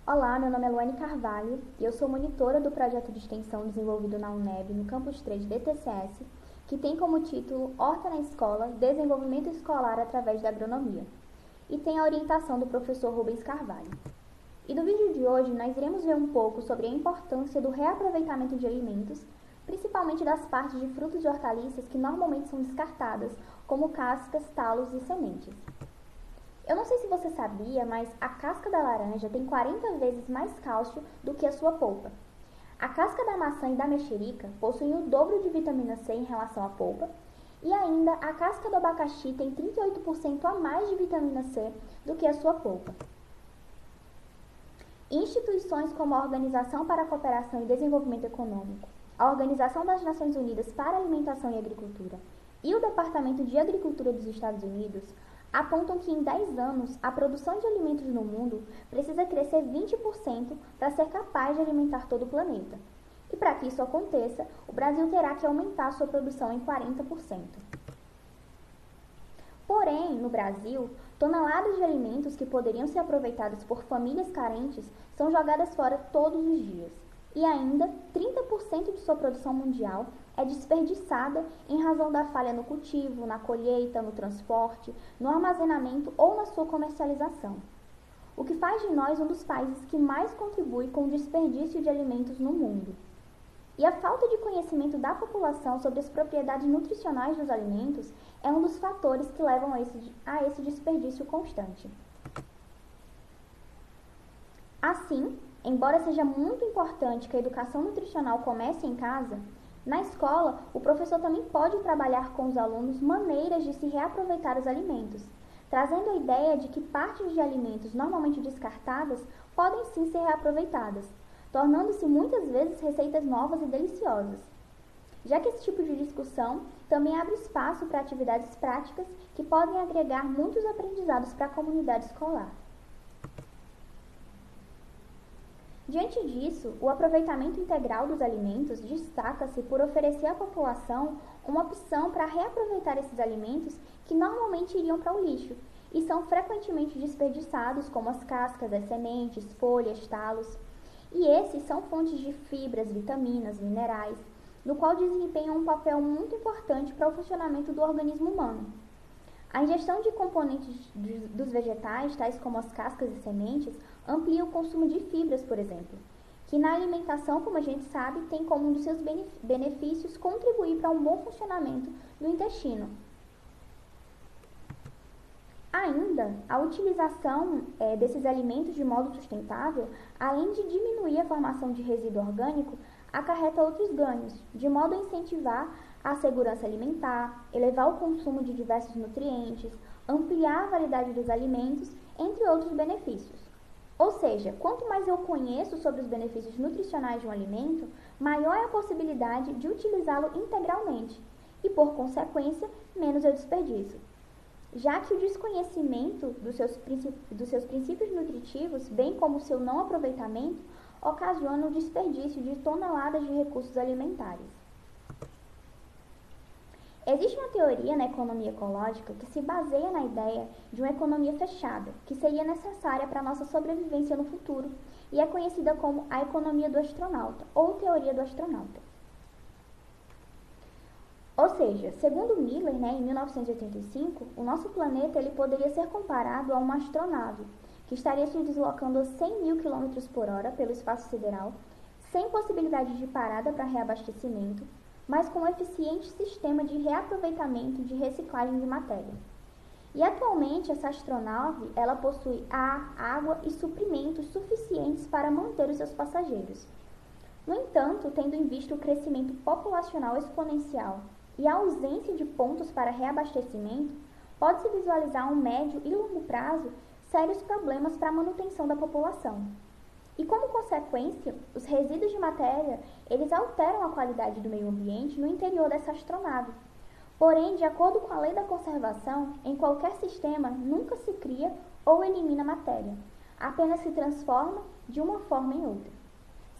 Olá, meu nome é Luane Carvalho e eu sou monitora do projeto de extensão desenvolvido na UNEB, no Campus 3 DTCS, que tem como título Horta na Escola, Desenvolvimento Escolar através da Agronomia, e tem a orientação do professor Rubens Carvalho. E no vídeo de hoje nós iremos ver um pouco sobre a importância do reaproveitamento de alimentos, principalmente das partes de frutos e hortaliças que normalmente são descartadas, como cascas, talos e sementes. Eu não sei se você sabia, mas a casca da laranja tem 40 vezes mais cálcio do que a sua polpa. A casca da maçã e da mexerica possuem o dobro de vitamina C em relação à polpa, e ainda a casca do abacaxi tem 38% a mais de vitamina C do que a sua polpa. Instituições como a Organização para a Cooperação e Desenvolvimento Econômico, a Organização das Nações Unidas para a Alimentação e Agricultura e o Departamento de Agricultura dos Estados Unidos apontam que em 10 anos a produção de alimentos no mundo precisa crescer 20% para ser capaz de alimentar todo o planeta. E para que isso aconteça, o Brasil terá que aumentar sua produção em 40%. Porém, no Brasil, toneladas de alimentos que poderiam ser aproveitados por famílias carentes são jogadas fora todos os dias. E ainda, 30% de sua produção mundial é desperdiçada em razão da falha no cultivo, na colheita, no transporte, no armazenamento ou na sua comercialização. O que faz de nós um dos países que mais contribui com o desperdício de alimentos no mundo. E a falta de conhecimento da população sobre as propriedades nutricionais dos alimentos é um dos fatores que levam a esse desperdício constante. Assim, embora seja muito importante que a educação nutricional comece em casa, na escola, o professor também pode trabalhar com os alunos maneiras de se reaproveitar os alimentos, trazendo a ideia de que partes de alimentos normalmente descartadas podem sim ser reaproveitadas, tornando-se muitas vezes receitas novas e deliciosas. Já que esse tipo de discussão também abre espaço para atividades práticas que podem agregar muitos aprendizados para a comunidade escolar. Diante disso, o aproveitamento integral dos alimentos destaca-se por oferecer à população uma opção para reaproveitar esses alimentos que normalmente iriam para o lixo e são frequentemente desperdiçados, como as cascas, as sementes, folhas, talos. E esses são fontes de fibras, vitaminas, minerais, no qual desempenham um papel muito importante para o funcionamento do organismo humano. A ingestão de componentes dos vegetais, tais como as cascas e sementes, amplia o consumo de fibras, por exemplo, que na alimentação, como a gente sabe, tem como um dos seus benefícios contribuir para um bom funcionamento do intestino. Ainda, a utilização desses alimentos de modo sustentável, além de diminuir a formação de resíduo orgânico, acarreta outros ganhos, de modo a incentivar a segurança alimentar, elevar o consumo de diversos nutrientes, ampliar a validade dos alimentos, entre outros benefícios. Ou seja, quanto mais eu conheço sobre os benefícios nutricionais de um alimento, maior é a possibilidade de utilizá-lo integralmente e, por consequência, menos eu desperdiço. Já que o desconhecimento dos seus princípios nutritivos, bem como o seu não aproveitamento, ocasiona o desperdício de toneladas de recursos alimentares. Existe uma teoria na economia ecológica que se baseia na ideia de uma economia fechada, que seria necessária para a nossa sobrevivência no futuro, e é conhecida como a economia do astronauta, ou teoria do astronauta. Ou seja, segundo Miller, em 1985, o nosso planeta ele poderia ser comparado a uma astronave, que estaria se deslocando a 100 mil km por hora pelo espaço sideral, sem possibilidade de parada para reabastecimento, mas com um eficiente sistema de reaproveitamento e de reciclagem de matéria. E atualmente essa astronave ela possui ar, água e suprimentos suficientes para manter os seus passageiros. No entanto, tendo em vista o crescimento populacional exponencial e a ausência de pontos para reabastecimento, pode-se visualizar a um médio e longo prazo sérios problemas para a manutenção da população. E como consequência, os resíduos de matéria, eles alteram a qualidade do meio ambiente no interior dessa astronave. Porém, de acordo com a lei da conservação, em qualquer sistema nunca se cria ou elimina matéria, apenas se transforma de uma forma em outra.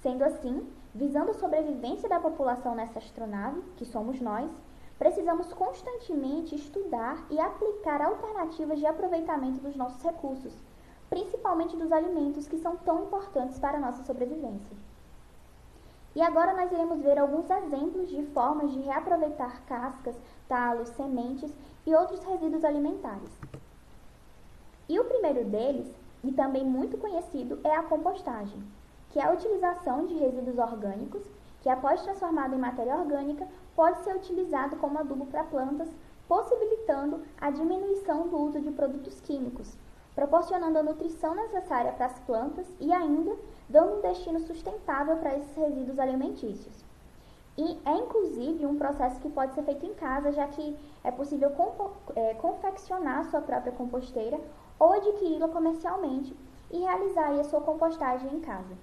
Sendo assim, visando a sobrevivência da população nessa astronave, que somos nós, precisamos constantemente estudar e aplicar alternativas de aproveitamento dos nossos recursos, principalmente dos alimentos que são tão importantes para a nossa sobrevivência. E agora nós iremos ver alguns exemplos de formas de reaproveitar cascas, talos, sementes e outros resíduos alimentares. E o primeiro deles, e também muito conhecido, é a compostagem, que é a utilização de resíduos orgânicos, que após transformado em matéria orgânica, pode ser utilizado como adubo para plantas, possibilitando a diminuição do uso de produtos químicos, proporcionando a nutrição necessária para as plantas e ainda dando um destino sustentável para esses resíduos alimentícios. E é inclusive um processo que pode ser feito em casa, já que é possível confeccionar sua própria composteira ou adquiri-la comercialmente e realizar a sua compostagem em casa.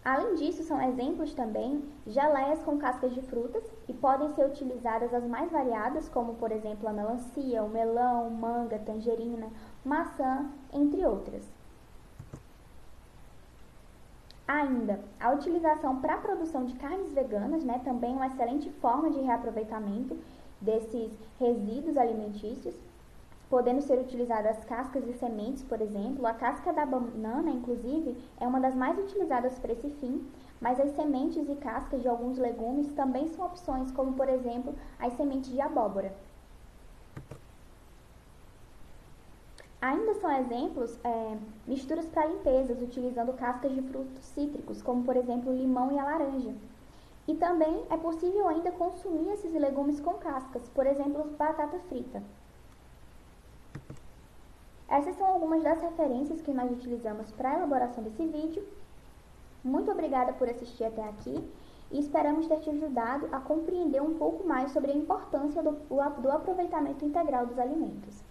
Além disso, são exemplos também geleias com cascas de frutas e podem ser utilizadas as mais variadas, como por exemplo a melancia, o melão, manga, tangerina, maçã, entre outras. Ainda, a utilização para a produção de carnes veganas, também é uma excelente forma de reaproveitamento desses resíduos alimentícios, podendo ser utilizadas cascas e sementes, por exemplo. A casca da banana, inclusive, é uma das mais utilizadas para esse fim, mas as sementes e cascas de alguns legumes também são opções, como por exemplo, as sementes de abóbora. Ainda são exemplos misturas para limpezas, utilizando cascas de frutos cítricos, como por exemplo o limão e a laranja. E também é possível ainda consumir esses legumes com cascas, por exemplo, batata frita. Essas são algumas das referências que nós utilizamos para a elaboração desse vídeo. Muito obrigada por assistir até aqui e esperamos ter te ajudado a compreender um pouco mais sobre a importância do aproveitamento integral dos alimentos.